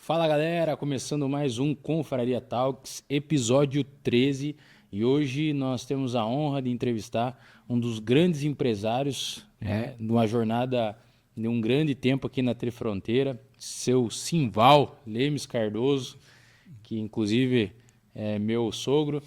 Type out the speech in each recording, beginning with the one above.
Fala galera, começando mais um Confraria Talks, episódio 13, e hoje nós temos a honra de entrevistar um dos grandes empresários, de uma jornada de um grande tempo aqui na Trifronteira, seu Simval Lemes Cardoso, que inclusive é meu sogro,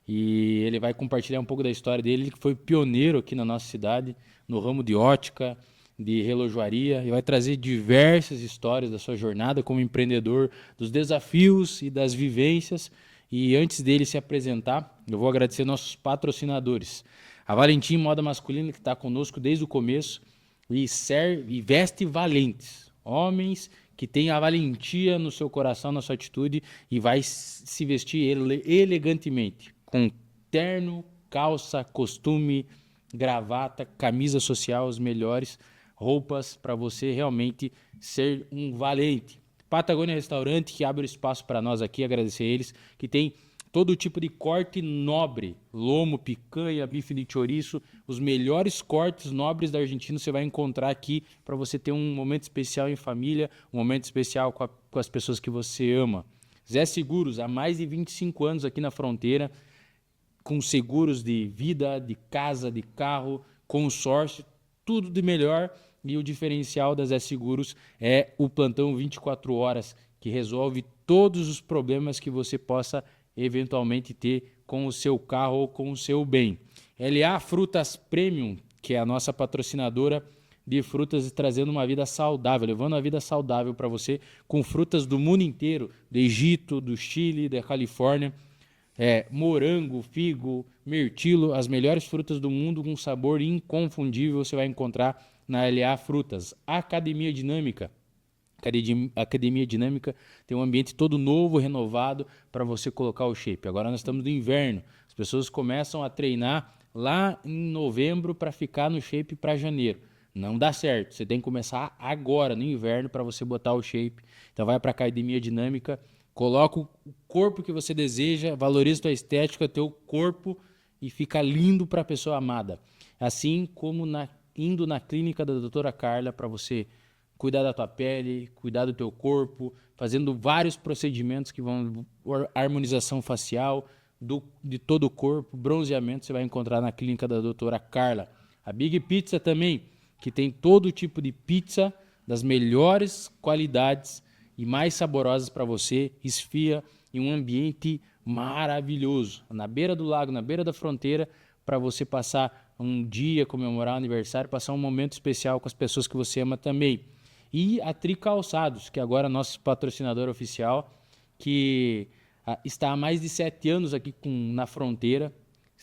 e ele vai compartilhar um pouco da história dele. Ele que foi pioneiro aqui na nossa cidade, no ramo de ótica, de relojoaria, e vai trazer diversas histórias da sua jornada como empreendedor, dos desafios e das vivências. E antes dele se apresentar, eu vou agradecer nossos patrocinadores. A Valentim Moda Masculina, que está conosco desde o começo, e veste valentes, homens que têm a valentia no seu coração, na sua atitude, e vai se vestir elegantemente, com terno, calça, costume, gravata, camisa social, os melhores roupas para você realmente ser um valente. Patagônia Restaurante, que abre o espaço para nós aqui, agradecer eles, que tem todo tipo de corte nobre, lomo, picanha, bife de chouriço, os melhores cortes nobres da Argentina você vai encontrar aqui para você ter um momento especial em família, um momento especial com as pessoas que você ama. Zé Seguros, há mais de 25 anos aqui na fronteira, com seguros de vida, de casa, de carro, consórcio, tudo de melhor. E o diferencial da Zé Seguros é o plantão 24 horas, que resolve todos os problemas que você possa eventualmente ter com o seu carro ou com o seu bem. LA Frutas Premium, que é a nossa patrocinadora de frutas e trazendo uma vida saudável, levando uma vida saudável para você, com frutas do mundo inteiro, do Egito, do Chile, da Califórnia, morango, figo, mirtilo, as melhores frutas do mundo com sabor inconfundível você vai encontrar na LA Frutas. Academia Dinâmica. Academia Dinâmica tem um ambiente todo novo, renovado para você colocar o shape. Agora nós estamos no inverno. As pessoas começam a treinar lá em novembro para ficar no shape para janeiro. Não dá certo. Você tem que começar agora, no inverno, para você botar o shape. Então vai para a Academia Dinâmica, coloca o corpo que você deseja, valoriza a tua estética, teu corpo e fica lindo para a pessoa amada. Assim como indo na clínica da doutora Carla para você cuidar da tua pele, cuidar do teu corpo, fazendo vários procedimentos que vão harmonização facial de todo o corpo, bronzeamento, você vai encontrar na clínica da doutora Carla. A Big Pizza também, que tem todo tipo de pizza das melhores qualidades e mais saborosas para você, esfia em um ambiente maravilhoso, na beira do lago, na beira da fronteira, para você passar um dia, comemorar um aniversário, passar um momento especial com as pessoas que você ama também. E a Tri Calçados, que agora é nosso patrocinador oficial, que está há mais de 7 anos aqui na fronteira,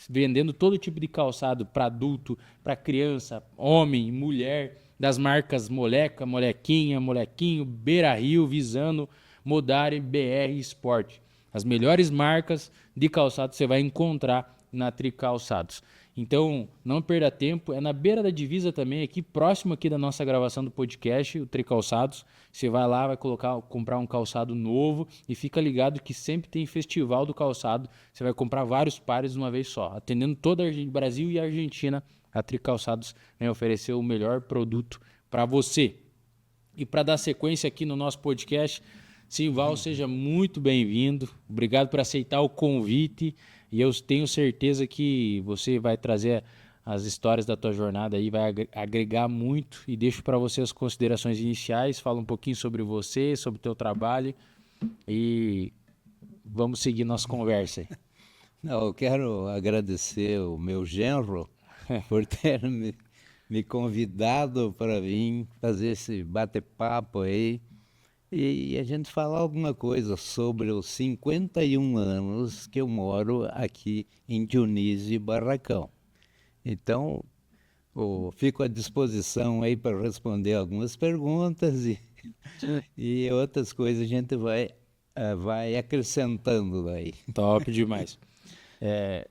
vendendo todo tipo de calçado para adulto, para criança, homem, mulher, das marcas Moleca, Molequinha, Molequinho, Beira Rio, Visano, Modari, BR Sport. As melhores marcas de calçado você vai encontrar na Tri Calçados. Então, não perda tempo, é na beira da divisa também, aqui próximo aqui da nossa gravação do podcast, o Tri Calçados. Você vai lá, vai comprar um calçado novo e fica ligado que sempre tem festival do calçado. Você vai comprar vários pares de uma vez só. Atendendo todo o Brasil e a Argentina, a Tri Calçados vem oferecer o melhor produto para você. E para dar sequência aqui no nosso podcast, Simval, seja muito bem-vindo. Obrigado por aceitar o convite. E eu tenho certeza que você vai trazer as histórias da tua jornada aí, vai agregar muito. E deixo para você as considerações iniciais. Fala um pouquinho sobre você, sobre o teu trabalho e vamos seguir nossa conversa aí. Não, eu quero agradecer o meu genro por ter me convidado para vir fazer esse bate-papo aí e a gente falar alguma coisa sobre os 51 anos que eu moro aqui em Dionísio Barracão. Então, fico à disposição aí para responder algumas perguntas e outras coisas a gente vai acrescentando aí. Top demais.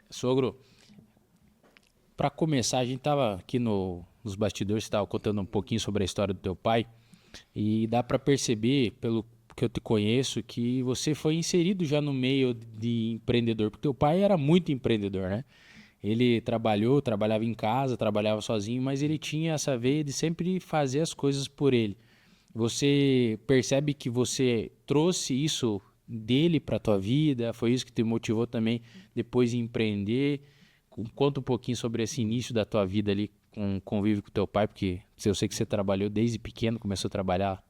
Sogro, para começar, a gente estava aqui nos bastidores, estava contando um pouquinho sobre a história do teu pai e dá para perceber, pelo que eu te conheço, que você foi inserido já no meio de empreendedor, porque teu pai era muito empreendedor, né? Ele trabalhava em casa, trabalhava sozinho, mas ele tinha essa veia de sempre fazer as coisas por ele. Você percebe que você trouxe isso dele para a tua vida? Foi isso que te motivou também depois em empreender? Conta um pouquinho sobre esse início da tua vida ali com convívio com teu pai, porque eu sei que você trabalhou desde pequeno, começou a trabalhar.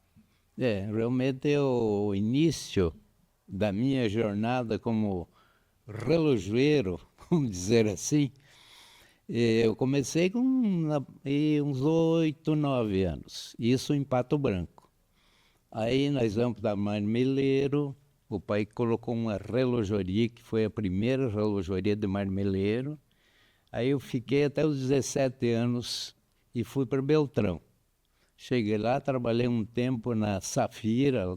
Realmente é o início da minha jornada como relojoeiro, vamos dizer assim. Eu comecei com uns 8, 9 anos, isso em Pato Branco. Aí nós vamos para Marmeleiro, o pai colocou uma relojoaria, que foi a primeira relojoaria de Marmeleiro. Aí eu fiquei até os 17 anos e fui para Beltrão. Cheguei lá, trabalhei um tempo na Safira,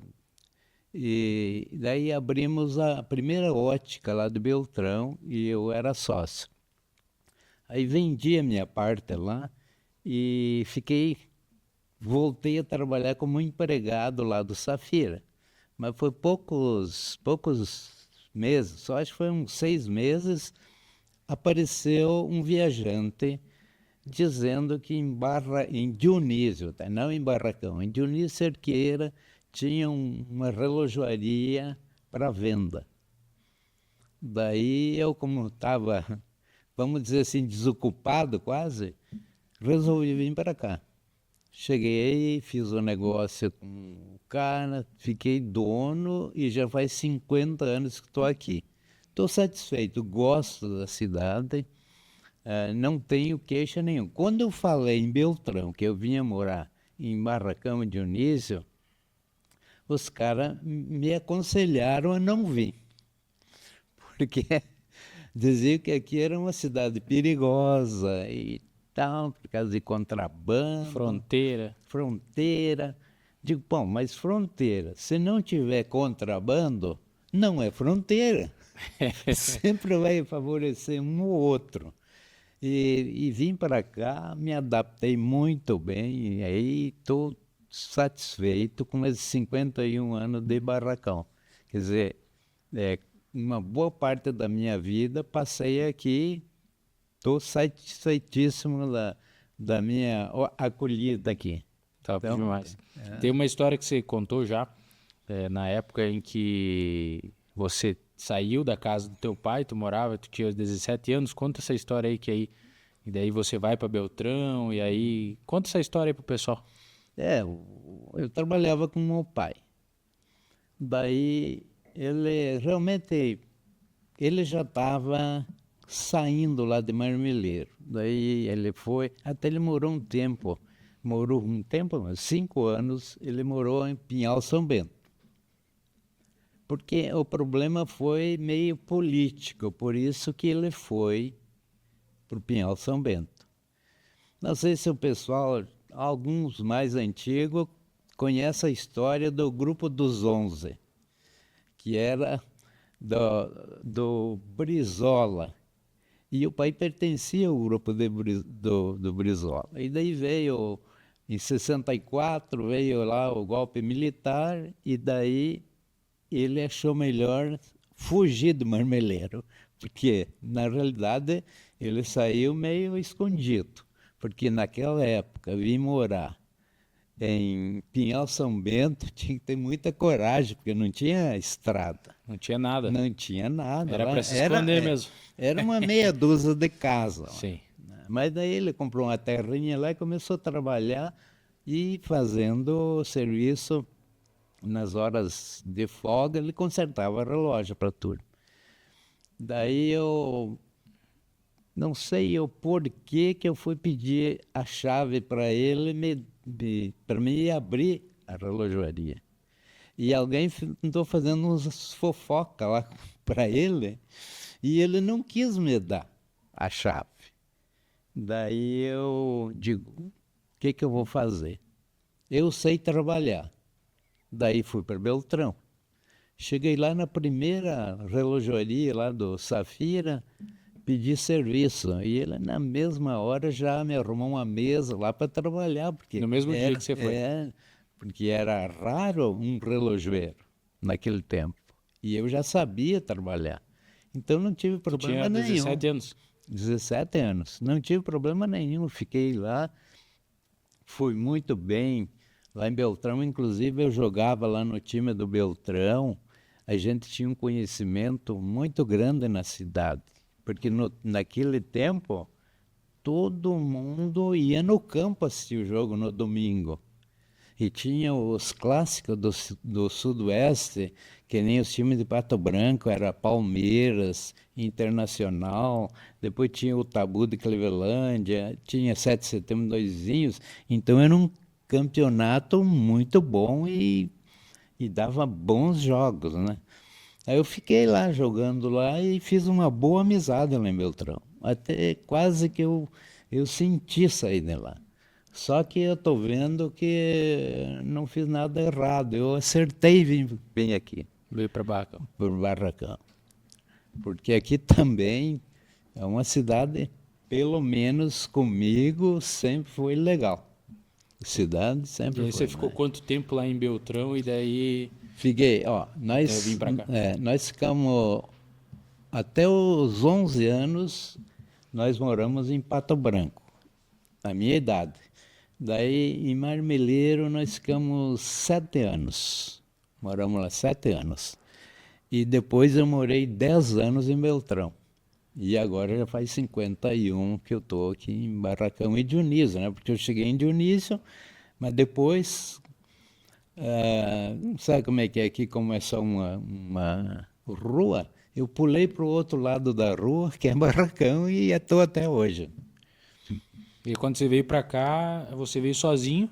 e daí abrimos a primeira ótica lá de Beltrão e eu era sócio. Aí vendi a minha parte lá e voltei a trabalhar como empregado lá do Safira. Mas foi poucos meses, só acho que foi uns 6 meses, apareceu um viajante dizendo que em Dionísio, tá? Não em Barracão, em Dionísio Cerqueira tinha uma relojoaria para venda. Daí eu, como estava, vamos dizer assim, desocupado quase, resolvi vir para cá. Cheguei, fiz o negócio com o cara, fiquei dono e já faz 50 anos que estou aqui. Estou satisfeito, gosto da cidade, não tenho queixa nenhuma. Quando eu falei em Beltrão que eu vinha morar em Barracão de Dionísio, os caras me aconselharam a não vir, porque diziam que aqui era uma cidade perigosa e tal, por causa de contrabando. Fronteira. Digo, bom, mas fronteira, se não tiver contrabando, não é fronteira. Sempre vai favorecer um ou outro. E vim para cá, me adaptei muito bem, e aí estou satisfeito com esses 51 anos de Barracão. Quer dizer, uma boa parte da minha vida passei aqui, estou satisfeitíssimo da minha acolhida aqui. Top demais. Tem uma história que você contou já, na época em que você saiu da casa do teu pai, tu tinha 17 anos, conta essa história aí e daí você vai para Beltrão, e aí, conta essa história aí pro pessoal. Eu trabalhava com meu pai. Daí ele já estava saindo lá de Marmeleiro. Daí até ele morou um tempo, 5 anos, ele morou em Pinhal São Bento. Porque o problema foi meio político, por isso que ele foi para o Pinhal São Bento. Não sei se o pessoal, alguns mais antigos, conhecem a história do Grupo dos 11, que era do Brizola. E o pai pertencia ao grupo do Brizola. E daí em 64, veio lá o golpe militar, e daí ele achou melhor fugir do Marmeleiro, porque, na realidade, ele saiu meio escondido, porque naquela época, vir morar em Pinhal São Bento tinha que ter muita coragem, porque não tinha estrada. Não tinha nada. Não tinha nada. Era para se esconder mesmo. Era uma meia dúzia de casa. Sim. Mas daí ele comprou uma terrinha lá e começou a trabalhar e fazendo serviço nas horas de folga, ele consertava relógio para a turma. Daí eu não sei o porquê que eu fui pedir a chave para ele para me abrir a relojoaria. E alguém andou fazendo uns fofoca lá para ele e ele não quis me dar a chave. Daí eu digo, o que eu vou fazer? Eu sei trabalhar. Daí fui para Beltrão. Cheguei lá na primeira relojoaria lá do Safira, pedi serviço. E ele, na mesma hora, já me arrumou uma mesa lá para trabalhar. Porque no mesmo dia que você foi? Porque era raro um relojoeiro naquele tempo. E eu já sabia trabalhar. Então não tive problema nenhum. Tinha 17 anos? 17 anos. Não tive problema nenhum. Fiquei lá, fui muito bem Lá em Beltrão, inclusive, eu jogava lá no time do Beltrão. A gente tinha um conhecimento muito grande na cidade, porque naquele tempo todo mundo ia no campo assistir o jogo no domingo. E tinha os clássicos do Sudoeste, que nem os times de Pato Branco, era Palmeiras, Internacional, depois tinha o Tabu de Clevelândia, tinha 7 de Setembro, Doisinhos. Então era um campeonato muito bom e dava bons jogos, né? Aí eu fiquei lá jogando lá e fiz uma boa amizade lá em Beltrão. Até quase que eu senti sair de lá. Só que eu tô vendo que não fiz nada errado. Eu acertei vir bem aqui, Veio para Barracão. por Barracão. Porque aqui também é uma cidade, pelo menos comigo, sempre foi legal. Cidade E sempre aí foi. você ficou quanto tempo lá em Beltrão e daí Fiquei, ó, eu vim para cá? nós ficamos até os 11 anos, nós moramos em Pato Branco, a minha idade. Daí em Marmeleiro nós ficamos 7 anos, moramos lá 7 anos. E depois eu morei 10 anos em Beltrão. E agora já faz 51 que eu estou aqui em Barracão e Dionísio, né? Porque eu cheguei em Dionísio, mas depois sabe como é que é aqui, como é só uma rua? Eu pulei para o outro lado da rua, que é Barracão, e estou até hoje. E quando você veio para cá, você veio sozinho?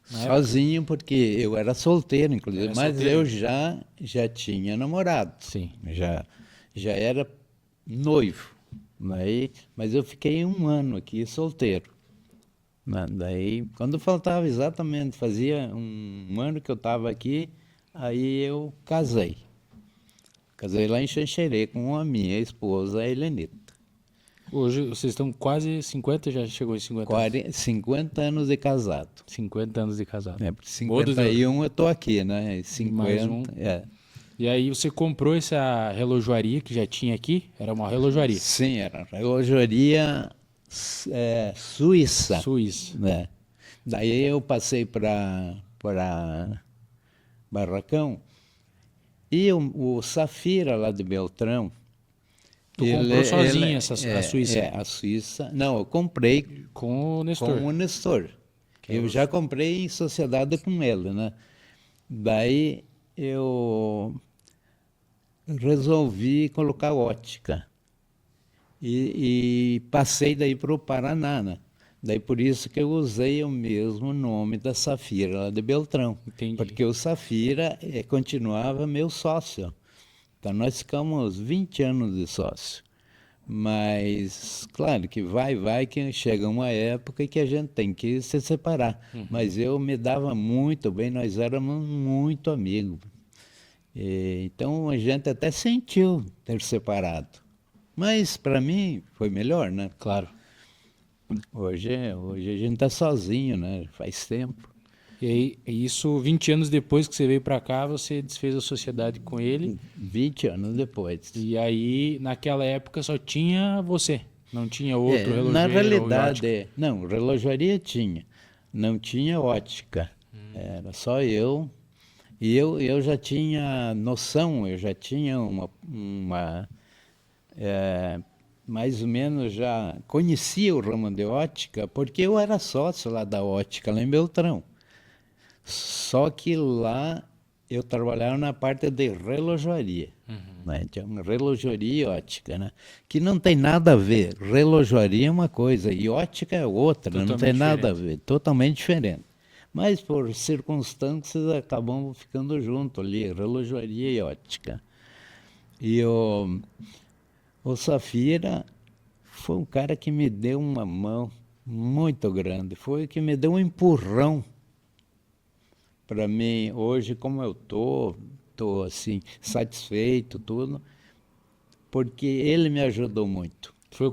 Na época? Sozinho, porque eu era solteiro, inclusive, Era mas solteiro. eu já tinha namorado. Sim. Já era noivo. Mas eu fiquei 1 ano aqui solteiro. Daí, quando faltava exatamente, fazia 1 ano que eu estava aqui, aí eu casei. Casei lá em Xanxerê com a minha esposa, a Helenita. Hoje vocês estão quase 50, já chegou em 50 anos. 50 anos de casado. 50 anos de casado. É, porque Boa dos 51 eu estou aqui, né? E Mais 50, um. é. E aí você comprou essa relojoaria que já tinha aqui? Era uma relojoaria Sim, era relojoaria suíça. suíça. Né? Daí eu passei para Barracão e o Safira lá de Beltrão. Tu comprou sozinho a Suíça? A Suíça. Não, eu comprei Com o Nestor. com o Nestor. Que é Eu já comprei em sociedade com ele, né? Daí eu resolvi colocar ótica. E passei daí para o Paraná, né? Daí por isso que eu usei o mesmo nome da Safira, lá de Beltrão. Entendi. Porque o Safira continuava meu sócio. Então nós ficamos 20 anos de sócio. Mas, claro que vai, que chega uma época que a gente tem que se separar. Mas eu me dava muito bem, nós éramos muito amigos. Então a gente até sentiu ter separado. Mas para mim foi melhor, né? Claro. Hoje a gente está sozinho, né? Faz tempo. E aí, isso 20 anos depois que você veio para cá, você desfez a sociedade com ele. 20 anos depois. E aí, naquela época, só tinha você. Não tinha outro relojoeiro Na ou realidade, ótica. não, relojaria tinha. Não tinha ótica. Era só eu. E eu já tinha noção, eu já tinha mais ou menos já conhecia o ramo de ótica, porque eu era sócio lá da ótica, lá em Beltrão. Só que lá eu trabalhava na parte de relojoaria. Né? Tinha uma relojoaria e ótica, né? Que não tem nada a ver. Relojoaria é uma coisa e ótica é outra, não tem Totalmente nada a ver, totalmente diferente. Mas por circunstâncias acabamos ficando juntos ali, relojoaria e ótica. E o Safira foi um cara que me deu uma mão muito grande, foi o que me deu um empurrão para mim hoje, como eu tô assim satisfeito tudo, porque ele me ajudou muito. Foi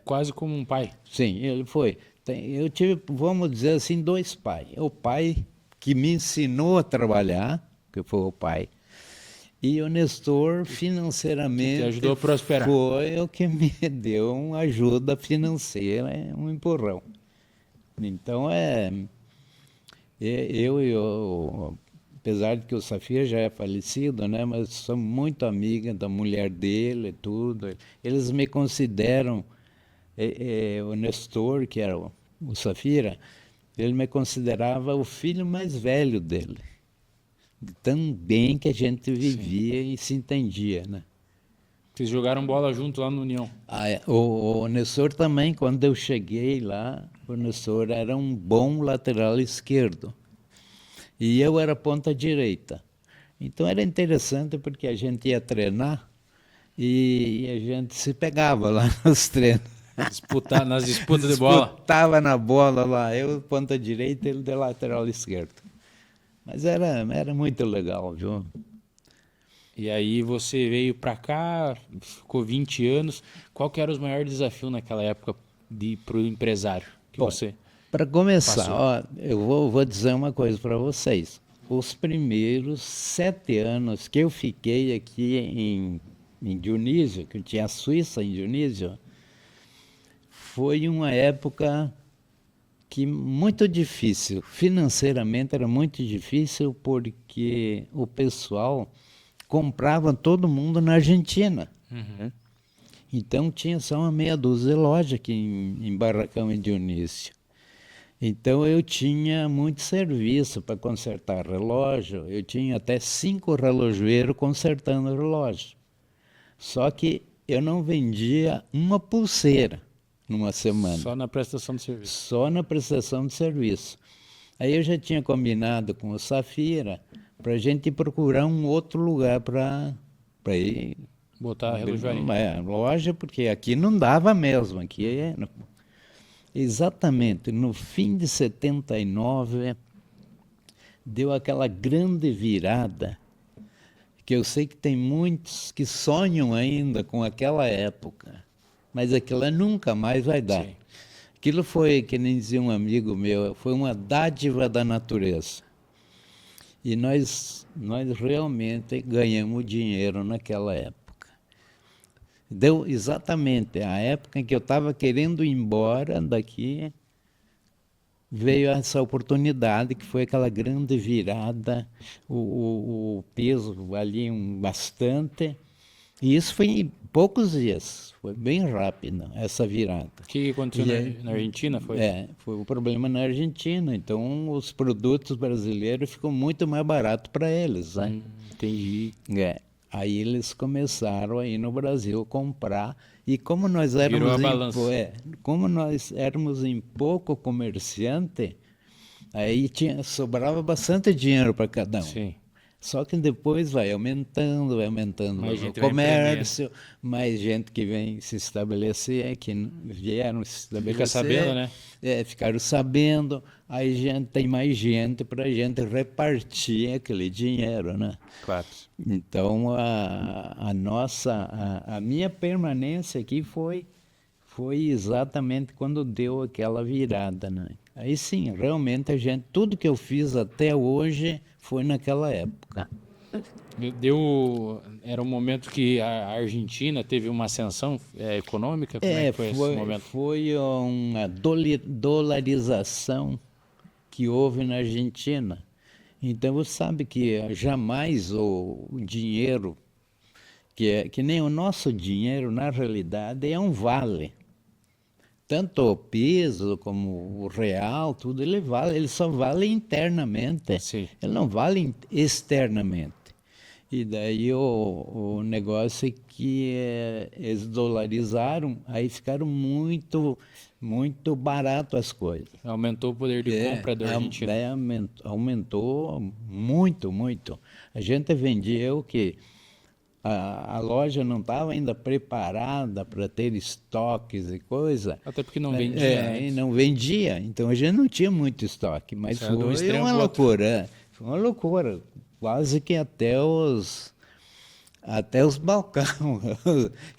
quase como um pai. Sim, ele foi. Eu tive, vamos dizer assim, 2 pais. O pai que me ensinou a trabalhar, que foi o pai, e o Nestor financeiramente Te ajudou a prosperar. foi o que me deu uma ajuda financeira, um empurrão. Então Apesar de que o Safira já é falecido, né? Mas sou muito amiga da mulher dele e tudo. Eles me consideram, o Nestor, que era o Safira, ele me considerava o filho mais velho dele. De tão bem que a gente vivia e se entendia, né? Vocês jogaram bola junto lá no União. O Nestor também, quando eu cheguei lá, o Nestor era um bom lateral esquerdo. E eu era ponta direita. Então era interessante porque a gente ia treinar e a gente se pegava lá nos treinos. Nas disputas de bola. Disputava na bola lá, eu ponta direita e ele de lateral esquerdo. Mas era muito legal, viu? E aí você veio para cá, ficou 20 anos. Qual que era os maiores desafios naquela época para o empresário que Bom, você para começar, passou? ó, eu vou dizer uma coisa para vocês. Os primeiros 7 anos que eu fiquei aqui em Dionísio, que eu tinha a Suíça em Dionísio, foi uma época que muito difícil. Financeiramente era muito difícil porque o pessoal comprava todo mundo na Argentina. Então tinha só uma meia dúzia de loja aqui em Barracão e Dionísio. Então eu tinha muito serviço para consertar relógio. Eu tinha até 5 relojoeiros consertando relógio. Só que eu não vendia uma pulseira numa semana. Só na prestação de serviço. Só na prestação de serviço. Aí eu já tinha combinado com o Safira para a gente procurar um outro lugar para ir. Botar a relojoaria. Loja, porque aqui não dava mesmo. Aqui exatamente no fim de 79 deu aquela grande virada que eu sei que tem muitos que sonham ainda com aquela época, mas aquilo nunca mais vai dar. Sim. Aquilo foi, que nem dizia um amigo meu, foi uma dádiva da natureza. E nós realmente ganhamos dinheiro naquela época. Deu exatamente a época em que eu estava querendo ir embora daqui, veio essa oportunidade, que foi aquela grande virada, o peso valia bastante, e isso foi em poucos dias, foi bem rápido essa virada. O que aconteceu na Argentina? Foi o problema na Argentina, então os produtos brasileiros ficam muito mais baratos para eles, né? Entendi. Aí eles começaram aí no Brasil comprar, e como nós éramos Virou a balança. como nós éramos em pouco comerciante, aí sobrava bastante dinheiro para cada um. Sim. Só que depois vai aumentando Mais o gente vai comércio, mais gente que vem se estabelecer, que vieram se estabelecer. Fica sabendo, né? Ficaram sabendo, aí tem mais gente para a gente repartir aquele dinheiro, né? Claro. Então, a minha permanência aqui foi exatamente quando deu aquela virada, né? Aí sim, realmente tudo que eu fiz até hoje foi naquela época. Era um momento que a Argentina teve uma ascensão econômica? Como é que foi esse momento? Foi uma dolarização que houve na Argentina. Então você sabe que jamais o dinheiro, que nem o nosso dinheiro, na realidade, é um vale. Tanto o peso como o real, tudo, ele só vale internamente. Sim. Ele não vale externamente. E daí o negócio é que eles dolarizaram, aí ficaram muito, muito barato as coisas. Aumentou o poder de compra da Argentina. Aumentou muito, muito. A gente vendia o quê? A loja não estava ainda preparada para ter estoques e coisa. Até porque não vendia. E não vendia, então a gente não tinha muito estoque, mas Saiu de um foi extremo uma pro outro. loucura. Foi uma loucura, quase que até os balcões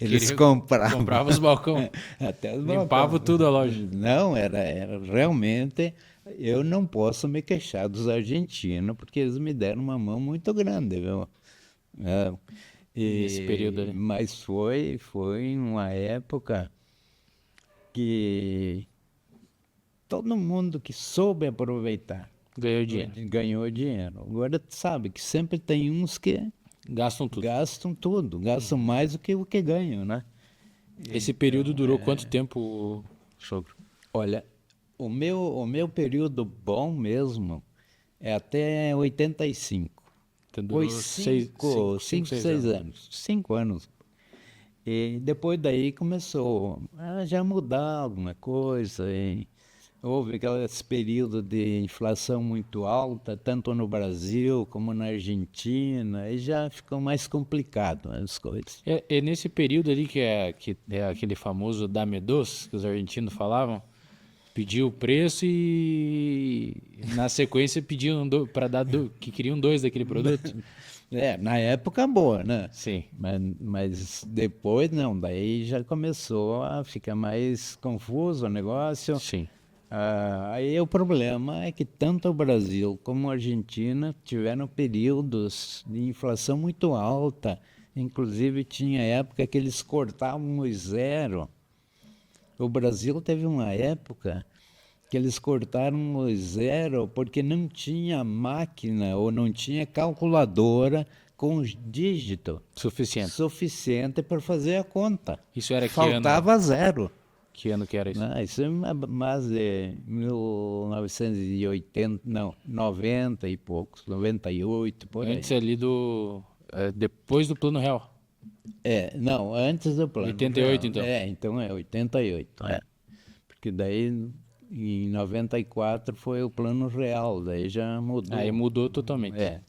eles compravam. Comprava os balcões. Até os Limpava balcões. tudo a loja. Não, era realmente. Eu não posso me queixar dos argentinos, porque eles me deram uma mão muito grande, viu? Nesse período ali. Mas foi uma época que todo mundo que soube aproveitar, Ganhou dinheiro. Ganhou dinheiro. Agora, tu sabe que sempre tem uns que Gastam tudo. gastam tudo, gastam mais do que o que ganham, né? Esse período durou quanto tempo, sogro? Olha, o meu período bom mesmo é até 85. Então Foi durou cinco, 6 anos. 5 anos. E depois daí começou a já mudar alguma coisa. E houve esse período de inflação muito alta, tanto no Brasil como na Argentina, e já ficou mais complicado as coisas. É nesse período ali que é aquele famoso dame dos, que os argentinos falavam, pediu o preço e na sequência pediam para dar que queriam dois daquele produto. Na época boa, né? Sim, Mas depois não, daí já começou a ficar mais confuso o negócio. sim. Aí o problema é que tanto o Brasil como a Argentina tiveram períodos de inflação muito alta. Inclusive tinha época que eles cortavam o zero. O Brasil teve uma época que eles cortaram o zero porque não tinha máquina ou não tinha calculadora com os dígitos Suficiente. suficiente para fazer a conta. Isso era que Faltava zero. Que ano que era isso? Isso é mais de 1980, não, 90 e poucos, 98, por aí. Antes ali depois do Plano Real. Não, antes do plano. 88 então. Então é 88. Porque daí em 94 foi o plano real, daí já mudou. Aí mudou totalmente.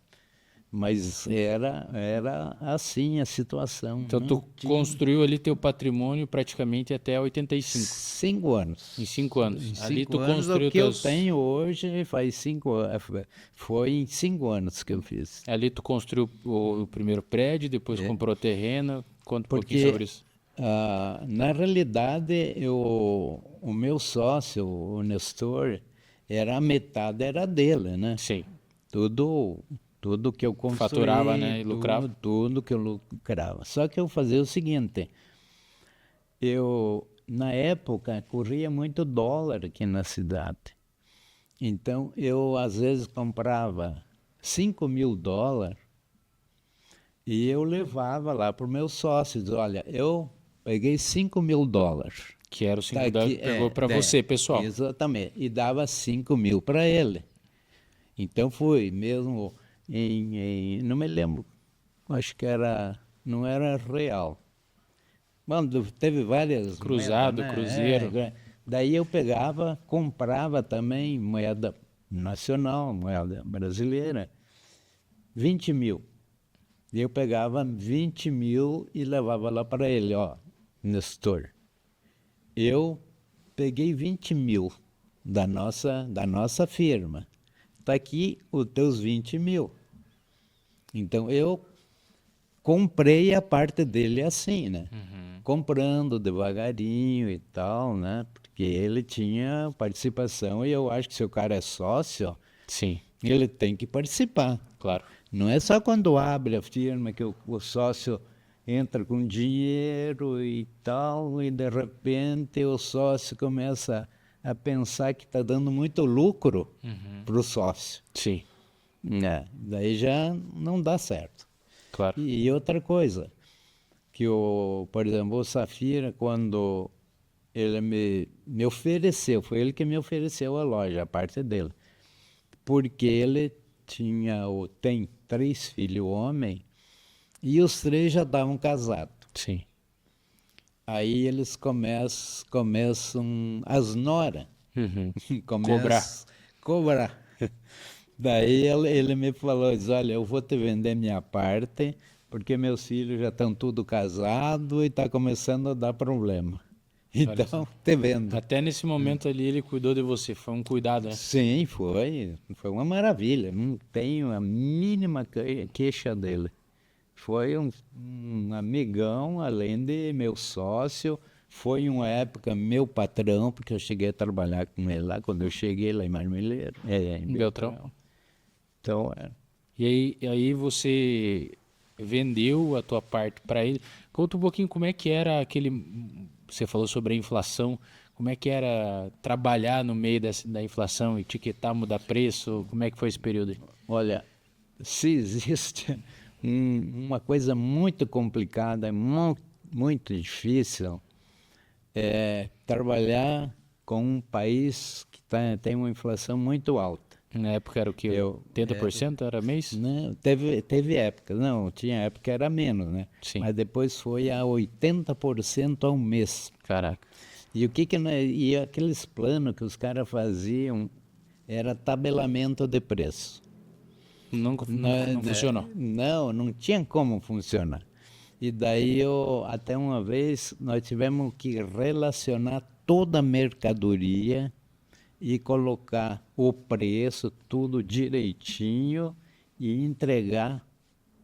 Mas era assim a situação. Então tu construiu ali teu patrimônio praticamente até 85. 5 anos. Em 5 anos. Em Ali 5 tu anos, construiu o que eu tenho hoje faz 5 anos. Foi em 5 anos que eu fiz. Ali tu construiu o primeiro prédio, depois comprou terreno. Conta um pouquinho Porque, sobre isso. na realidade, o meu sócio, o Nestor, a metade era dele, né? Sim. Tudo que eu construí, Faturava, né, e lucrava. Tudo que eu lucrava. Só que eu fazia o seguinte, na época, corria muito dólar aqui na cidade. Então, eu, às vezes, comprava $5.000 e eu levava lá para os meus sócios. Olha, eu peguei $5.000. Que era o 5 Tá dólares aqui, que pegou para você, pessoal. Exatamente. E dava 5.000 para ele. Então, fui mesmo não me lembro, acho que não era real. Bom, teve várias Cruzado, moedas, né? cruzeiro. Daí eu pegava, comprava também moeda nacional, moeda brasileira, 20.000. E eu pegava 20.000 e levava lá para ele, ó, Nestor. Eu peguei 20.000 da nossa firma. Está aqui os teus 20.000. Então, eu comprei a parte dele assim, né? Comprando devagarinho e tal, né? Porque ele tinha participação e eu acho que se o cara é sócio, Sim, ele tem que participar. claro. Não é só quando abre a firma que o sócio entra com dinheiro e tal, e de repente o sócio começa a pensar que está dando muito lucro para o sócio. Sim, Daí já não dá certo. claro. E outra coisa, que por exemplo, o Safira, quando ele me ofereceu, foi ele que me ofereceu a loja, a parte dele, porque ele tem 3 filhos homens e os 3 já estavam casados. Sim. Aí eles começam as noras, cobrar. Daí ele me falou, diz, olha, eu vou te vender minha parte, porque meus filhos já estão tudo casados e está começando a dar problema. Então, te vendo. Até nesse momento ali ele cuidou de você, foi um cuidado, né? Sim, foi uma maravilha, não tenho a mínima queixa dele. Foi um amigão, além de meu sócio, foi uma época meu patrão, porque eu cheguei a trabalhar com ele lá, quando eu cheguei lá em Marmeleiro, em Beltrão. Então, E aí você vendeu a tua parte para ele. Conta um pouquinho como é que era aquele... Você falou sobre a inflação. Como é que era trabalhar no meio da inflação, etiquetar, mudar preço? Como é que foi esse período aí? Olha, se existe uma coisa muito complicada, muito difícil, é trabalhar com um país que tem uma inflação muito alta. Na época era o quê? 80% era mês? Não, teve época, não, tinha época que era menos, né? Sim. Mas depois foi a 80% ao mês. Caraca. E e aqueles planos que os caras faziam era tabelamento de preço. Não funcionou. Não tinha como funcionar. E daí até uma vez nós tivemos que relacionar toda a mercadoria e colocar o preço tudo direitinho e entregar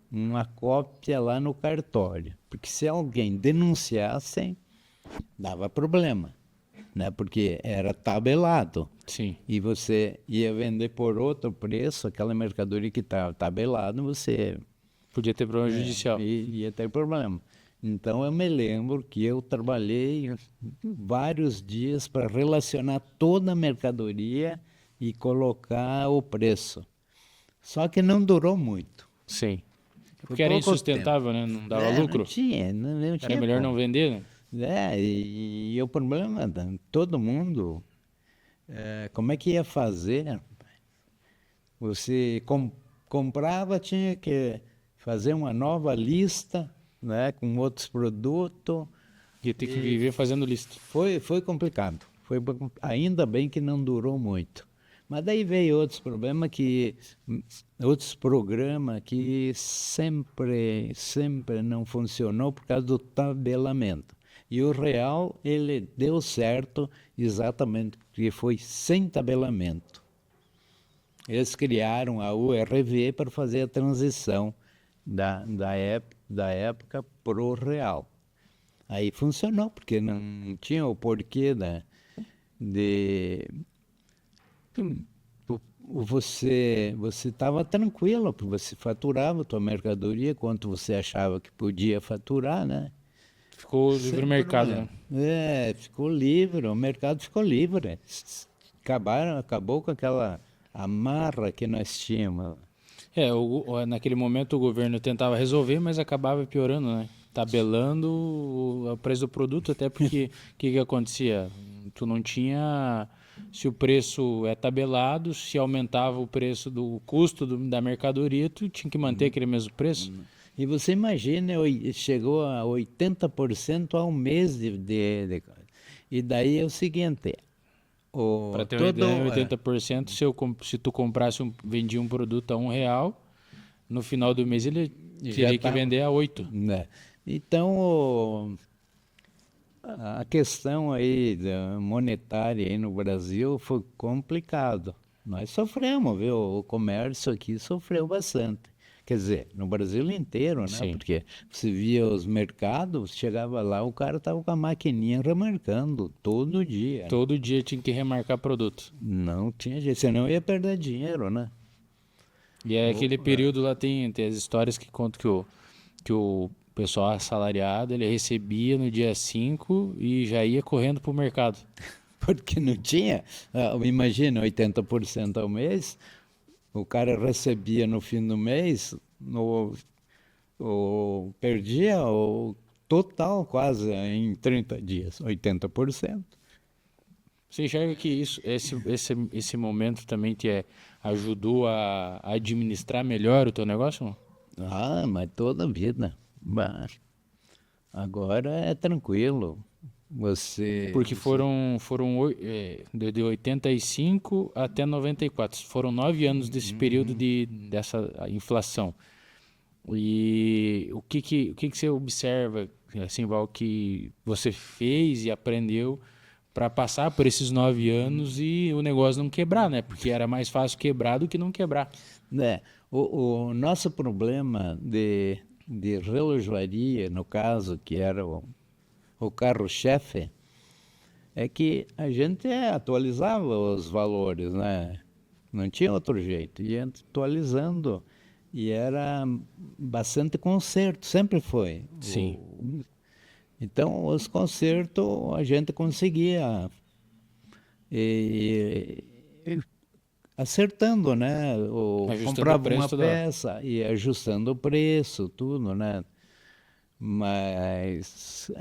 uma cópia lá no cartório. Porque se alguém denunciasse, dava problema, né? Porque era tabelado. Sim. E você ia vender por outro preço, aquela mercadoria que estava tabelada, você Podia ter problema judicial. ia ter problema. Então eu me lembro que eu trabalhei vários dias para relacionar toda a mercadoria e colocar o preço. Só que não durou muito. Sim. Foi Porque era pouco insustentável, né? Não dava lucro. Não tinha, não tinha Era melhor como. não vender, né? E o problema, todo mundo, como é que ia fazer? Você comprava, tinha que fazer uma nova lista, né, com outros produtos. Ia ter que viver fazendo lista. Foi complicado. Ainda bem que não durou muito. Mas daí veio outros programas que sempre não funcionou por causa do tabelamento. E o real, ele deu certo exatamente porque foi sem tabelamento. Eles criaram a URV para fazer a transição da época para o real. Aí funcionou, porque não tinha o porquê de você estava tranquilo, porque você faturava a tua mercadoria quanto você achava que podia faturar, né? Ficou livre mercado, né? Ficou livre, o mercado ficou livre. Acabou com aquela amarra que nós tínhamos. Naquele momento o governo tentava resolver, mas acabava piorando, né? Tabelando o preço do produto, até porque o que acontecia? Tu não tinha... Se o preço é tabelado, se aumentava o preço do custo da mercadoria, tu tinha que manter aquele mesmo preço. E você imagina, chegou a 80% ao mês e daí é o seguinte... Para ter uma ideia, 80%, se tu vendia um produto a R$1, no final do mês ele teria que vender a 8. Né? Então, a questão aí monetária aí no Brasil foi complicado. Nós sofremos, viu? O comércio aqui sofreu bastante. Quer dizer, no Brasil inteiro, né? Sim. Porque você via os mercados, chegava lá, o cara estava com a maquininha remarcando todo dia. Todo dia tinha que remarcar produto. Não tinha jeito, senão ia perder dinheiro, né? E aquele período lá tem as histórias que contam que o pessoal assalariado, ele recebia no dia 5 e já ia correndo para o mercado. Porque não tinha, imagina, 80% ao mês, o cara recebia no fim do mês, perdia o total quase em 30 dias, 80%. Você enxerga que esse momento também ajudou a administrar melhor o teu negócio? Não? Mas toda a vida. Agora é tranquilo. Porque foram de 85 até 94. Foram 9 anos desse período dessa inflação. E o que você observa, assim, Val, que você fez e aprendeu para passar por esses 9 anos e o negócio não quebrar, né? Porque era mais fácil quebrar do que não quebrar. O nosso problema de relojoaria, no caso, que era o carro-chefe, é que a gente atualizava os valores, né? Não tinha outro jeito, ia atualizando e era bastante conserto, sempre foi. Sim. Então, os consertos a gente conseguia e acertando, né? Ajustando o Comprava preço uma toda hora. peça e ajustando o preço, tudo, né? Mas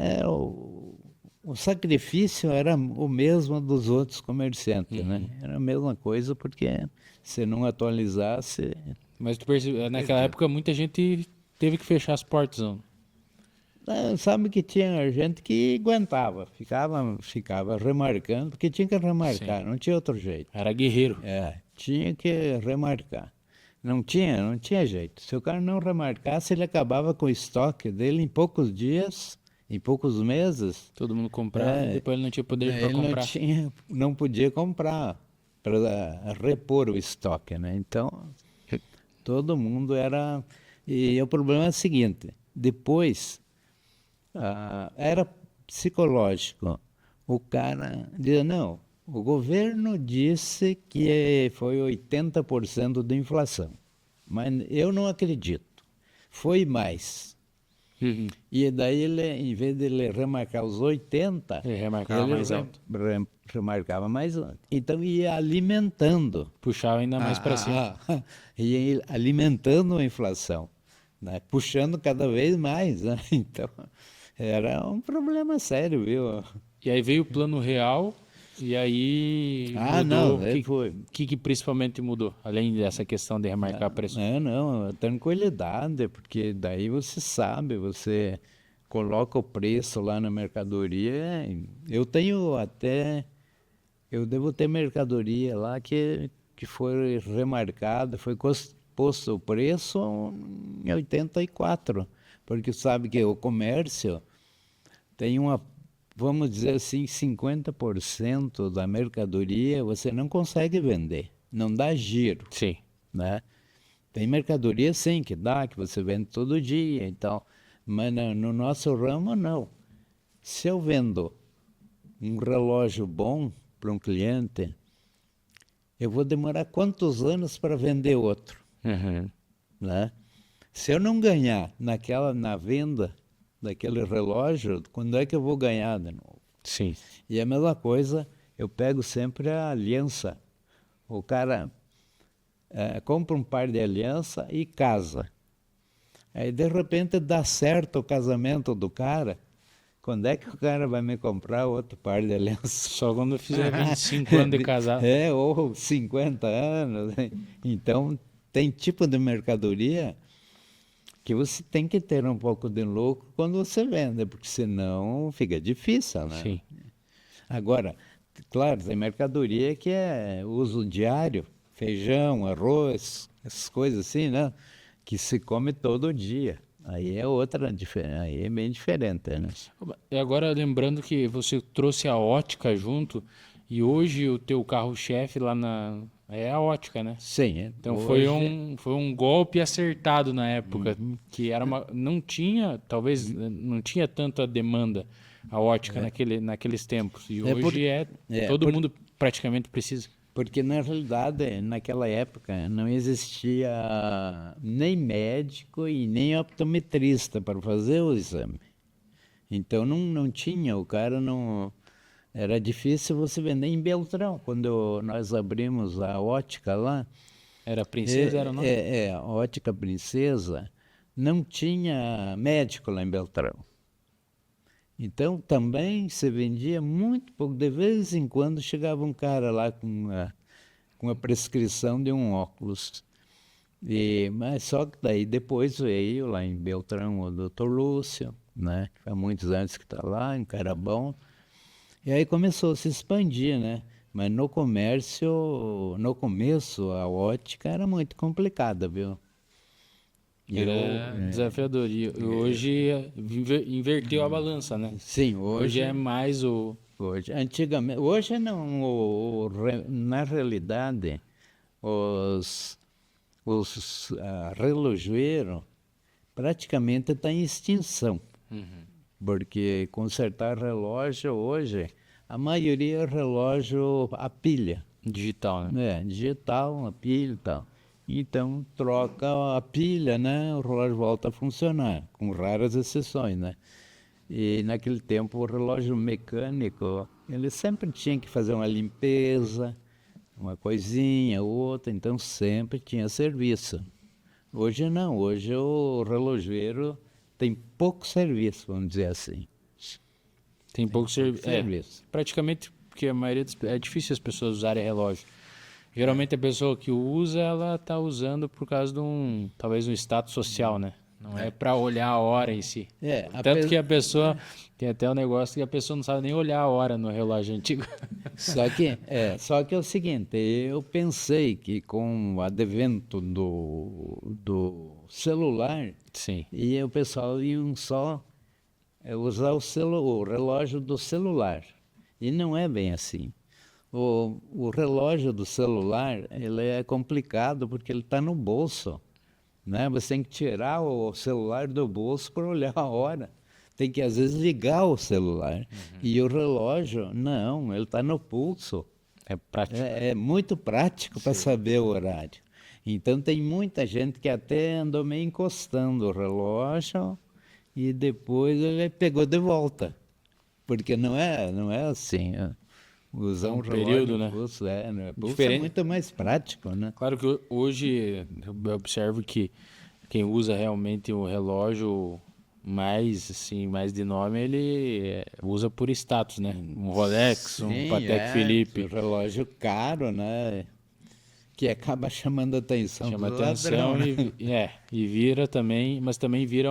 o sacrifício era o mesmo dos outros comerciantes, né? Era a mesma coisa porque se não atualizasse, Mas tu percebe, naquela perdia. época muita gente teve que fechar as portas, não? Sabe que tinha gente que aguentava, ficava remarcando, porque tinha que Sim. remarcar, não tinha outro jeito. Era guerreiro. Tinha que remarcar. Não tinha jeito. Se o cara não remarcasse, ele acabava com o estoque dele em poucos dias, em poucos meses. Todo mundo comprava e É, depois ele não tinha poder para ele não comprar. tinha, não podia comprar para repor o estoque, né? Então, todo mundo era. E o problema é o seguinte: depois era psicológico. O cara dizia, não, o governo disse que foi 80% de inflação, mas eu não acredito. Foi mais. Uhum. E daí ele, em vez de ele remarcar os 80, Ele remarcava ele mais alto. remarcava mais alto. Então ia alimentando Puxava ainda mais para cima. ia alimentando a inflação, né? Puxando cada vez mais, né? Então era um problema sério, viu? E aí veio o plano real e aí Não, mudou. O que, foi. que principalmente mudou? Além dessa questão de remarcar preço. Não, tranquilidade, porque daí você sabe, você coloca o preço lá na mercadoria. Eu tenho até, eu devo ter mercadoria lá que foi remarcada, foi posto o preço em 84, porque sabe que o comércio tem vamos dizer assim, 50% da mercadoria você não consegue vender, não dá giro, Sim. né? Tem mercadoria sim que dá, que você vende todo dia e tal, mas no nosso ramo não. Se eu vendo um relógio bom para um cliente, eu vou demorar quantos anos para vender outro, Uhum. né? Se eu não ganhar na venda daquele relógio, quando é que eu vou ganhar de novo? Sim. E a mesma coisa, eu pego sempre a aliança. O cara compra um par de aliança e casa. Aí de repente dá certo o casamento do cara. Quando é que o cara vai me comprar outro par de aliança? Só quando eu fizer 25 anos de casado. Ou 50 anos. Né? Então, tem tipo de mercadoria que você tem que ter um pouco de lucro quando você vende, porque senão fica difícil, né? Sim. Agora, claro, tem mercadoria que é uso diário, feijão, arroz, essas coisas assim, né? Que se come todo dia. Aí é outra, aí é bem diferente, né? E agora lembrando que você trouxe a ótica junto e hoje o teu carro-chefe lá na é a ótica, né? Sim, Então hoje foi um golpe acertado na época, que era não tinha, talvez não tinha tanta demanda a ótica naqueles tempos. E é, por, hoje é todo por, mundo praticamente precisa. porque na realidade, naquela época, não existia nem médico e nem optometrista para fazer o exame. Então não tinha, o cara não. Era difícil você vender em Beltrão. Quando nós abrimos a ótica lá, Era Princesa, era o nome? a Ótica Princesa, não tinha médico lá em Beltrão. Então também se vendia muito pouco. De vez em quando chegava um cara lá com a prescrição de um óculos. Mas só que daí depois veio lá em Beltrão o Dr. Lúcio, né? Que há muitos anos que está lá, um cara bom. E aí começou a se expandir, né? Mas no comércio, no começo, a ótica era muito complicada, viu? Era desafiador. E hoje inverteu a balança, né? Sim, Hoje é mais o. antigamente, hoje não, na realidade, os relojoeiros praticamente estão em extinção, porque consertar relógio hoje, a maioria é relógio a pilha. Digital, né? Digital, a pilha e tal. Então troca a pilha, né? O relógio volta a funcionar, com raras exceções, né? E naquele tempo o relógio mecânico ele sempre tinha que fazer uma limpeza, uma coisinha, outra, então sempre tinha serviço. Hoje não, hoje o relojoeiro tem pouco serviço, vamos dizer assim. Tem pouco serviço. Praticamente, porque a maioria é difícil as pessoas usarem relógio. Geralmente a pessoa que usa, ela tá usando por causa de talvez um status social, né? Não é para olhar a hora em si. Tanto que a pessoa, tem até um negócio que a pessoa não sabe nem olhar a hora no relógio antigo. Só que é o seguinte, eu pensei que com o advento do celular, Sim. e o pessoal iam só usar o relógio do celular. E não é bem assim. O relógio do celular, ele é complicado porque ele está no bolso, né? Você tem que tirar o celular do bolso para olhar a hora. Tem que, às vezes, ligar o celular. E o relógio, não, ele está no pulso. É prático. É muito prático para saber o horário. Então, tem muita gente que até andou meio encostando o relógio e depois ele pegou de volta. Porque não é assim. Usar um relógio período, né? pulso, né? Pulso Diferente. é muito mais prático, né? Claro que hoje eu observo que quem usa realmente o relógio mais de nome, ele usa por status, né? Um Rolex, um Patek Philippe. Um relógio caro, né? Que acaba chamando a atenção Chama do atenção ladrão, né? e vira também, mas também vira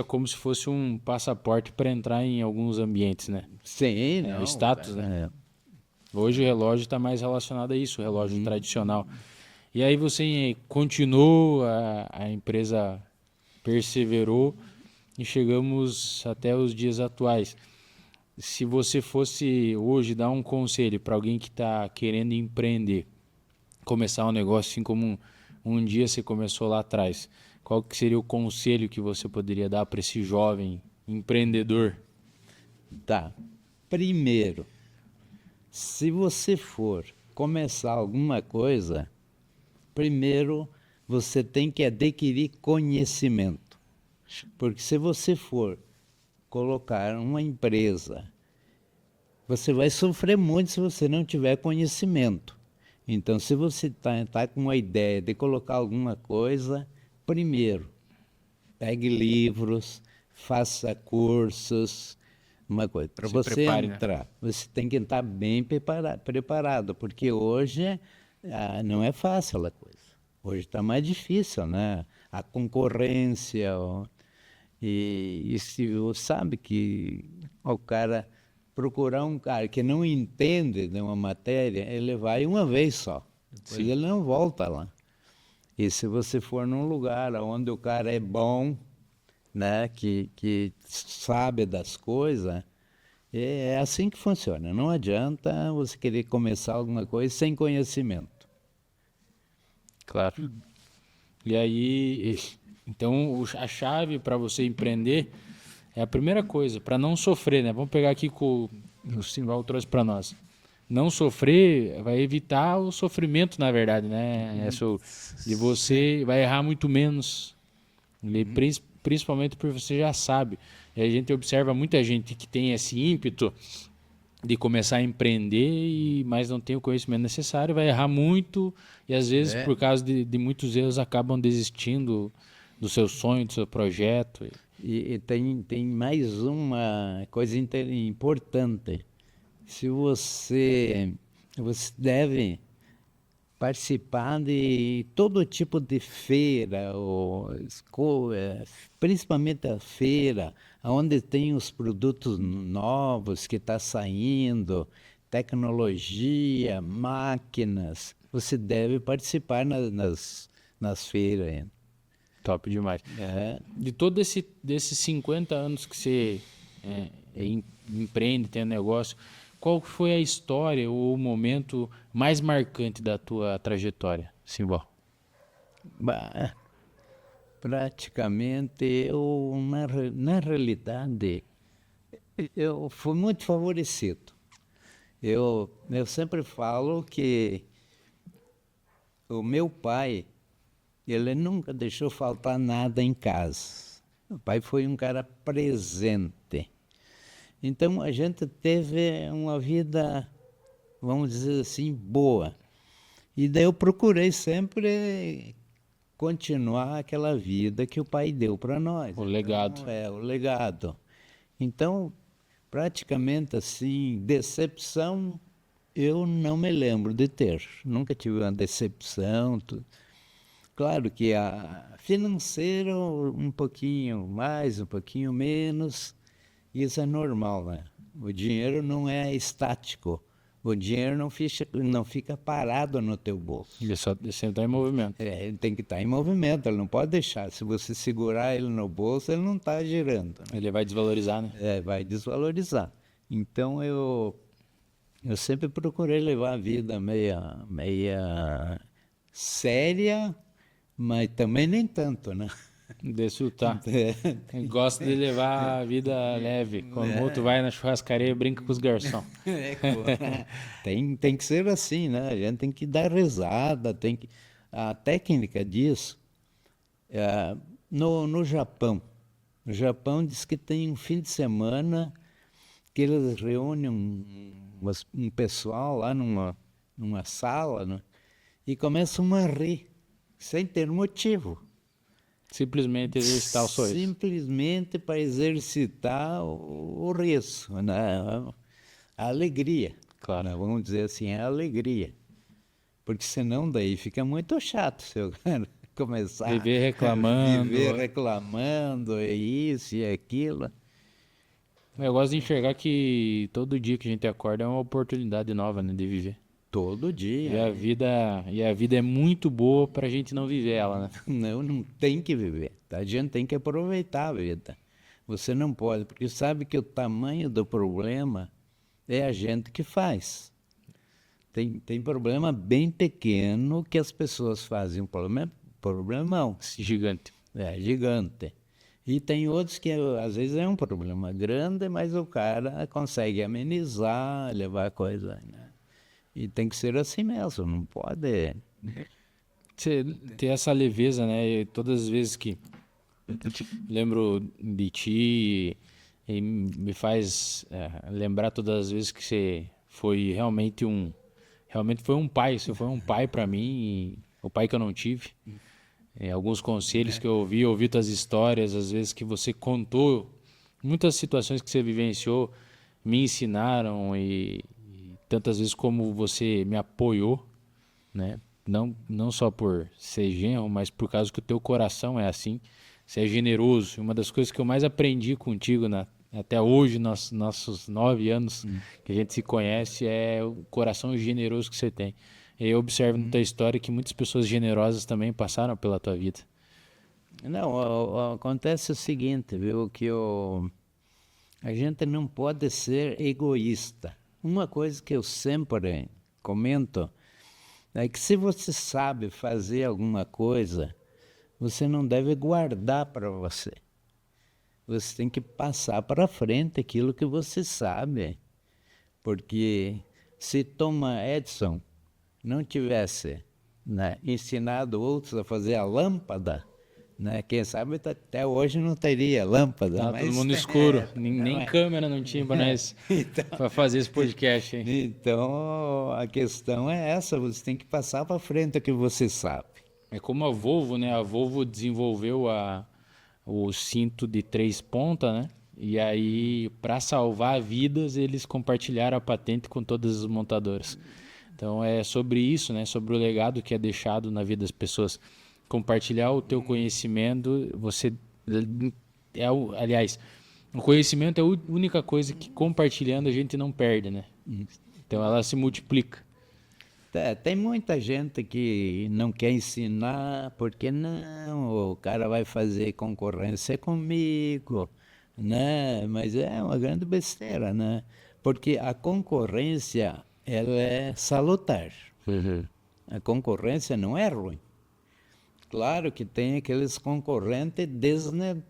como se fosse um passaporte para entrar em alguns ambientes, né? Sim, É não. o status, né? Hoje o relógio está mais relacionado a isso, o relógio tradicional. E aí você continuou, a empresa perseverou e chegamos até os dias atuais. Se você fosse hoje dar um conselho para alguém que está querendo empreender, começar um negócio assim como um dia você começou lá atrás, qual que seria o conselho que você poderia dar para esse jovem empreendedor? Tá. Primeiro, se você for começar alguma coisa, primeiro você tem que adquirir conhecimento. Porque se você for colocar uma empresa, você vai sofrer muito se você não tiver conhecimento. Então, se você está com uma ideia de colocar alguma coisa, primeiro, pegue livros, faça cursos, uma coisa. Para você prepare, entrar, você tem que estar bem preparado, porque hoje não é fácil a coisa. Hoje está mais difícil, né? A concorrência. E se você sabe que o cara procurar um cara que não entende de uma matéria, ele vai uma vez só. Depois ele não volta lá. E se você for num lugar onde o cara é bom, né, que sabe das coisas, é assim que funciona. Não adianta você querer começar alguma coisa sem conhecimento. Claro. E aí, então a chave para você empreender é a primeira coisa, para não sofrer, né? Vamos pegar aqui com o Simval trouxe para nós. Não sofrer vai evitar o sofrimento, na verdade, né? E você vai errar muito menos. Principalmente porque você já sabe. E a gente observa muita gente que tem esse ímpeto de começar a empreender, mas não tem o conhecimento necessário, vai errar muito e às vezes por causa de muitos erros acabam desistindo do seu sonho, do seu projeto. E tem mais uma coisa importante. Se você deve participar de todo tipo de feira, principalmente a feira, onde tem os produtos novos que estão saindo, tecnologia, máquinas. Você deve participar nas feiras. Top demais. De todos desses 50 anos que você empreende, tem um negócio, qual foi a história ou o momento mais marcante da tua trajetória, Simbal? Praticamente, na realidade, eu fui muito favorecido. Eu sempre falo que o meu pai, ele nunca deixou faltar nada em casa. O pai foi um cara presente. Então a gente teve uma vida, vamos dizer assim, boa. E daí eu procurei sempre continuar aquela vida que o pai deu para nós. O legado. Então, o legado. Então, praticamente assim, decepção eu não me lembro de ter. Nunca tive uma decepção. Claro que a financeiro um pouquinho mais, um pouquinho menos, isso é normal, né? O dinheiro não é estático. O dinheiro não fica parado no teu bolso. Ele sempre está em movimento. Ele tem que estar em movimento, ele não pode deixar. Se você segurar ele no bolso, ele não está girando. Ele vai desvalorizar, né? Vai desvalorizar. Então eu sempre procurei levar a vida meia séria, mas também nem tanto, né? Desfrutar. Gosta de levar a vida leve. Quando o outro vai na churrascaria, brinca com os garçons. Tem que ser assim, né? A gente tem que dar risada, A técnica disso, no Japão. No Japão diz que tem um fim de semana que eles reúnem um pessoal lá numa sala, né? E começam a rir, sem ter motivo. Simplesmente exercitar o sorriso. Simplesmente para exercitar o riso, né? A alegria. Claro. Né? Vamos dizer assim, a alegria. Porque senão daí fica muito chato se eu começar Viver reclamando. Viver reclamando, isso e aquilo. Eu gosto de enxergar que todo dia que a gente acorda é uma oportunidade nova, né, de viver. Todo dia. E a vida é muito boa para a gente não viver ela, né? Não tem que viver. A gente tem que aproveitar a vida. Você não pode, porque sabe que o tamanho do problema é a gente que faz. Tem problema bem pequeno que as pessoas fazem. Um problemão. Gigante. Gigante. E tem outros que às vezes é um problema grande, mas o cara consegue amenizar, levar a coisa, né? E tem que ser assim mesmo, não pode... Você ter essa leveza, né? E todas as vezes que lembro de ti e me faz lembrar todas as vezes que você foi realmente foi um pai. Você foi um pai para mim, o pai que eu não tive. Alguns conselhos que eu ouvi tuas histórias, às vezes que você contou, muitas situações que você vivenciou me ensinaram e tantas vezes como você me apoiou, né? Não só por ser genro, mas por causa que o teu coração é assim, você é generoso. Uma das coisas que eu mais aprendi contigo até hoje, nossos 9 anos que a gente se conhece, é o coração generoso que você tem. E eu observo na tua história que muitas pessoas generosas também passaram pela tua vida. Não, acontece o seguinte, viu, que a gente não pode ser egoísta. Uma coisa que eu sempre comento é que se você sabe fazer alguma coisa, você não deve guardar para você. Você tem que passar para frente aquilo que você sabe. Porque se Thomas Edison não tivesse, né, ensinado outros a fazer a lâmpada, né, quem sabe até hoje não teria lâmpada. Tá mas todo mundo escuro, nem câmera não tinha para fazer esse podcast, hein? Então a questão é essa, você tem que passar para frente o que você sabe. É como a Volvo, né? A Volvo desenvolveu o cinto de 3 pontas, né? E aí, para salvar vidas, eles compartilharam a patente com todas as montadoras. Então é sobre isso, né? Sobre o legado que é deixado na vida das pessoas. Compartilhar o teu conhecimento, aliás, o conhecimento é a única coisa que compartilhando a gente não perde, né? Então ela se multiplica. Tem muita gente que não quer ensinar, porque não, o cara vai fazer concorrência comigo, né? Mas é uma grande besteira, né? Porque a concorrência, ela é salutar. A concorrência não é ruim. Claro que tem aqueles concorrentes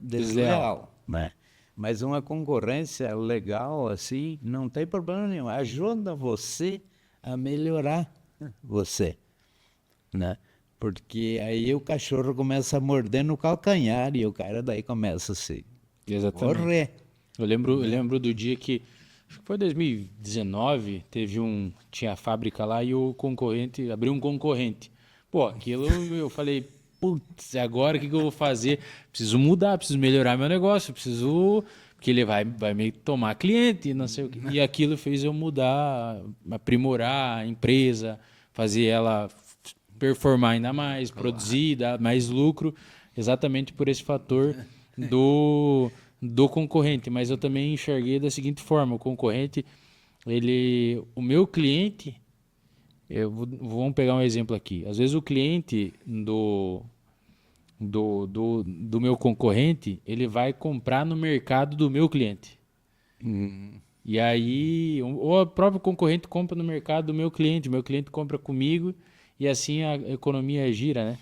desleal, né? Mas uma concorrência legal assim, não tem problema nenhum. Ajuda você a melhorar você, né? Porque aí o cachorro começa a morder no calcanhar e o cara daí começa a se correr. Eu lembro do dia que, acho que foi 2019, tinha a fábrica lá e o concorrente, abriu um concorrente. Pô, aquilo eu falei, putz, agora o que eu vou fazer? Preciso mudar, preciso melhorar meu negócio, porque ele vai me tomar cliente, não sei o quê. E aquilo fez eu mudar, aprimorar a empresa, fazer ela performar ainda mais, produzir, dar mais lucro, exatamente por esse fator do concorrente. Mas eu também enxerguei da seguinte forma: o concorrente, o meu cliente, vamos pegar um exemplo aqui. Às vezes o cliente do meu concorrente, ele vai comprar no mercado do meu cliente. E aí, ou o próprio concorrente compra no mercado do meu cliente compra comigo, e assim a economia gira, né?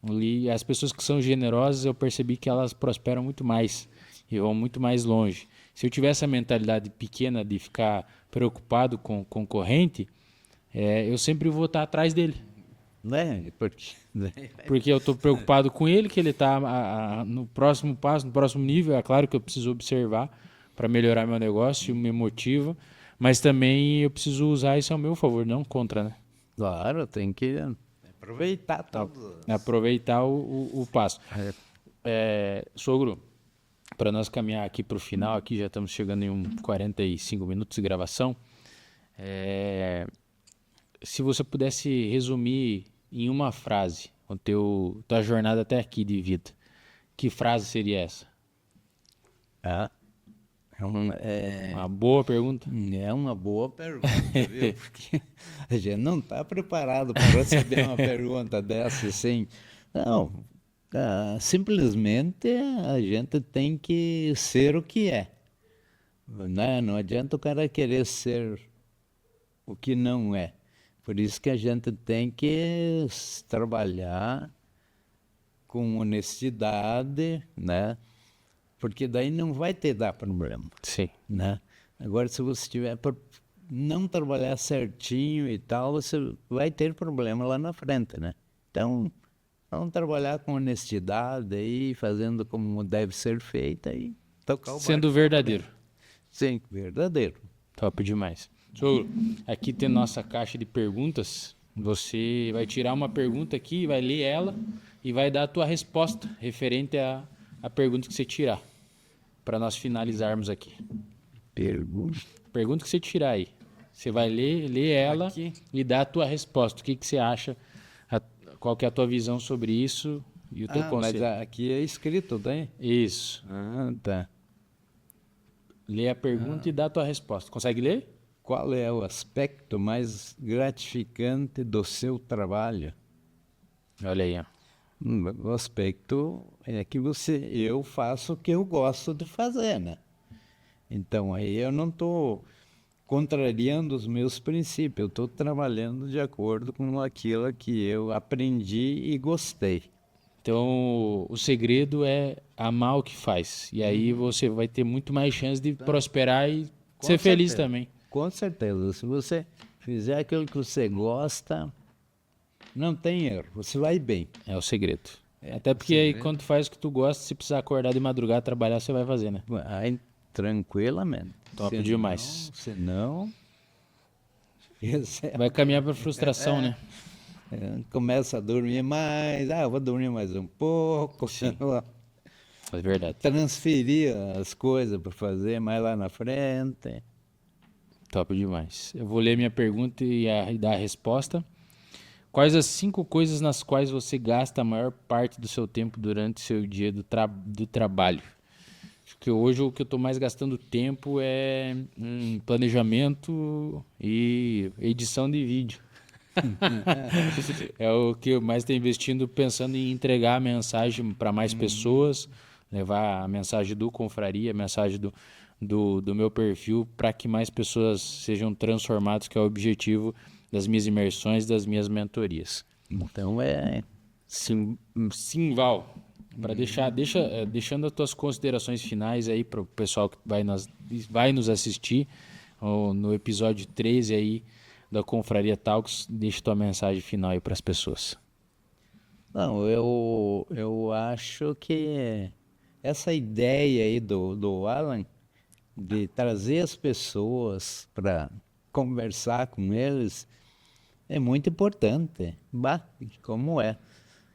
E as pessoas que são generosas, eu percebi que elas prosperam muito mais e vão muito mais longe. Se eu tivesse a mentalidade pequena de ficar preocupado com o concorrente, eu sempre vou estar atrás dele. Né? Porque eu estou preocupado com ele, que ele está no próximo passo, no próximo nível. É claro que eu preciso observar para melhorar meu negócio, me motiva, mas também eu preciso usar isso ao meu favor, não contra, né? Claro, tem que aproveitar tudo. Aproveitar o passo. Sogro, para nós caminhar aqui para o final, aqui já estamos chegando em 45 minutos de gravação. Se você pudesse resumir em uma frase tua jornada até aqui de vida, que frase seria essa? Uma boa pergunta. É uma boa pergunta, viu? Porque a gente não está preparado para receber uma pergunta dessa assim. Não, simplesmente a gente tem que ser o que é. Né? Não adianta o cara querer ser o que não é. Por isso que a gente tem que trabalhar com honestidade, né? Porque daí não vai dar problema. Sim. Né? Agora, se você tiver por não trabalhar certinho e tal, você vai ter problema lá na frente, né? Então, vamos trabalhar com honestidade aí, fazendo como deve ser feita e tocar o Sendo barco. verdadeiro. Sim, verdadeiro. Top demais. Sogro, aqui tem nossa caixa de perguntas. Você vai tirar uma pergunta aqui, vai ler ela e vai dar a tua resposta referente à pergunta que você tirar, para nós finalizarmos aqui. Pergunta que você tirar aí. Você vai ler ela Aqui? e dar a tua resposta. O que você acha, qual que é a tua visão sobre isso e o teu conselho. Mas aqui é escrito, né? Isso. Tá. Lê a pergunta e dá a tua resposta. Consegue ler? Qual é o aspecto mais gratificante do seu trabalho? Olha aí, ó. O aspecto é que eu faço o que eu gosto de fazer, né? Então aí eu não estou contrariando os meus princípios, eu estou trabalhando de acordo com aquilo que eu aprendi e gostei. Então, o segredo é amar o que faz. E aí você vai ter muito mais chance de prosperar e ser feliz também. Com certeza. Se você fizer aquilo que você gosta, não tem erro, você vai bem. É o segredo. Até porque aí quando tu faz o que tu gosta, se precisar acordar de madrugada, trabalhar, você vai fazer, né? Vai tranquilamente. Top demais. Senão vai caminhar para frustração, né? Começa a dormir mais, eu vou dormir mais um pouco. Sim. É verdade. Transferir as coisas para fazer mais lá na frente. Top demais. Eu vou ler minha pergunta e dar a resposta. Quais as 5 coisas nas quais você gasta a maior parte do seu tempo durante o seu dia do trabalho? Acho que hoje o que eu estou mais gastando tempo é planejamento e edição de vídeo. É o que eu mais estou investindo, pensando em entregar a mensagem para mais pessoas, levar a mensagem do Confraria, a mensagem do meu perfil, para que mais pessoas sejam transformadas, que é o objetivo das minhas imersões, das minhas mentorias. Então Sim, Val, para deixando as tuas considerações finais aí para o pessoal que vai nos assistir no episódio 13 aí da Confraria Talks, deixa tua mensagem final aí para as pessoas. Não, eu acho que essa ideia aí do Alan de trazer as pessoas para conversar com eles é muito importante. Bah, como é?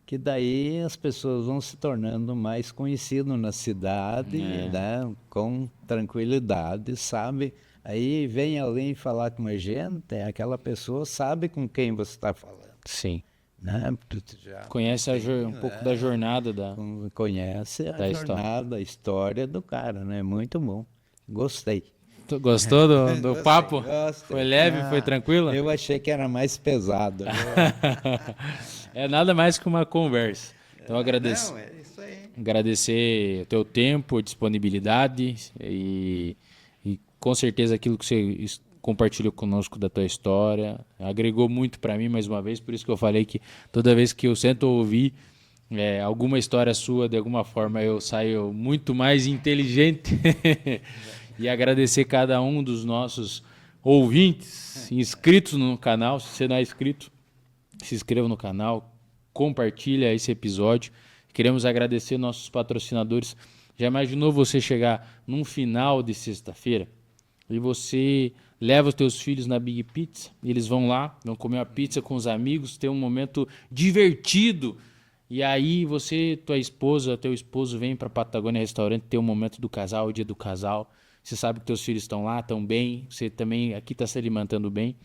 Que daí as pessoas vão se tornando mais conhecidas na cidade, né? Com tranquilidade, sabe? Aí vem alguém falar com a gente, aquela pessoa sabe com quem você está falando. Sim. Né? Tu já Conhece um pouco da jornada conhece a da jornada, a história do cara, né? Muito bom. Gostei. Tu gostou do Gostei, papo? gostei. Foi leve, foi tranquilo? Eu achei que era mais pesado. É nada mais que uma conversa. Então Não, é isso aí. agradecer o teu tempo, disponibilidade e com certeza aquilo que você compartilhou conosco da tua história agregou muito para mim mais uma vez, por isso que eu falei que toda vez que eu sento ouvir alguma história sua, de alguma forma eu saio muito mais inteligente. E agradecer cada um dos nossos ouvintes, inscritos no canal. Se você não é inscrito, se inscreva no canal, compartilha esse episódio. Queremos agradecer nossos patrocinadores. Já imaginou você chegar num final de sexta-feira e você leva os teus filhos na Big Pizza, e eles vão lá, vão comer uma pizza com os amigos, ter um momento divertido, e aí você, tua esposa, teu esposo vem para Patagônia Restaurante ter um momento do casal, o dia do casal. Você sabe que teus filhos estão lá, estão bem, você também aqui está se alimentando bem.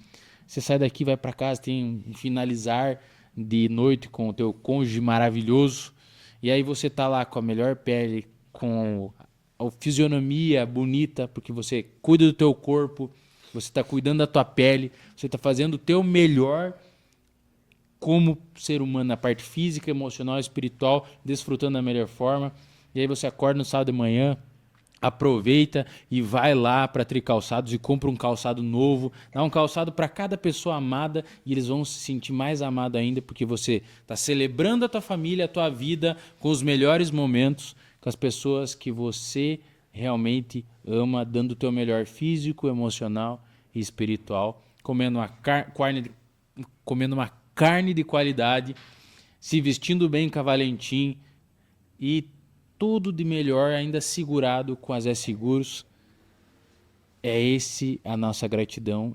Você sai daqui, vai para casa, tem um finalizar de noite com o teu cônjuge maravilhoso, e aí você tá lá com a melhor pele, com a fisionomia bonita, porque você cuida do teu corpo, você está cuidando da tua pele, você está fazendo o teu melhor como ser humano na parte física, emocional, espiritual, desfrutando da melhor forma. E aí você acorda no sábado de manhã, aproveita e vai lá para Tricalçados e compra um calçado novo, dá um calçado para cada pessoa amada e eles vão se sentir mais amados ainda porque você está celebrando a tua família, a tua vida com os melhores momentos, com as pessoas que você realmente ama, dando o teu melhor físico, emocional e espiritual, comendo uma carne de qualidade, se vestindo bem com a Valentim e tudo de melhor ainda segurado com a Zé Seguros. É essa a nossa gratidão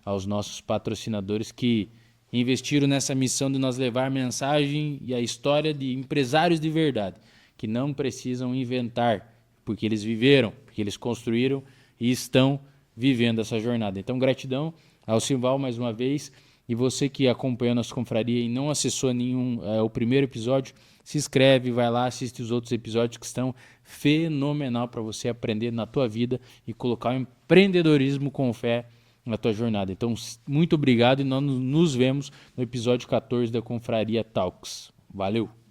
aos nossos patrocinadores que investiram nessa missão de nos levar a mensagem e a história de empresários de verdade, que não precisam inventar, porque eles viveram, porque eles construíram e estão vivendo essa jornada. Então, gratidão ao Simval mais uma vez. E você que acompanhou a nossa confraria e não acessou o primeiro episódio, se inscreve, vai lá, assiste os outros episódios que estão fenomenal para você aprender na tua vida e colocar o empreendedorismo com fé na tua jornada. Então, muito obrigado e nós nos vemos no episódio 14 da Confraria Talks. Valeu!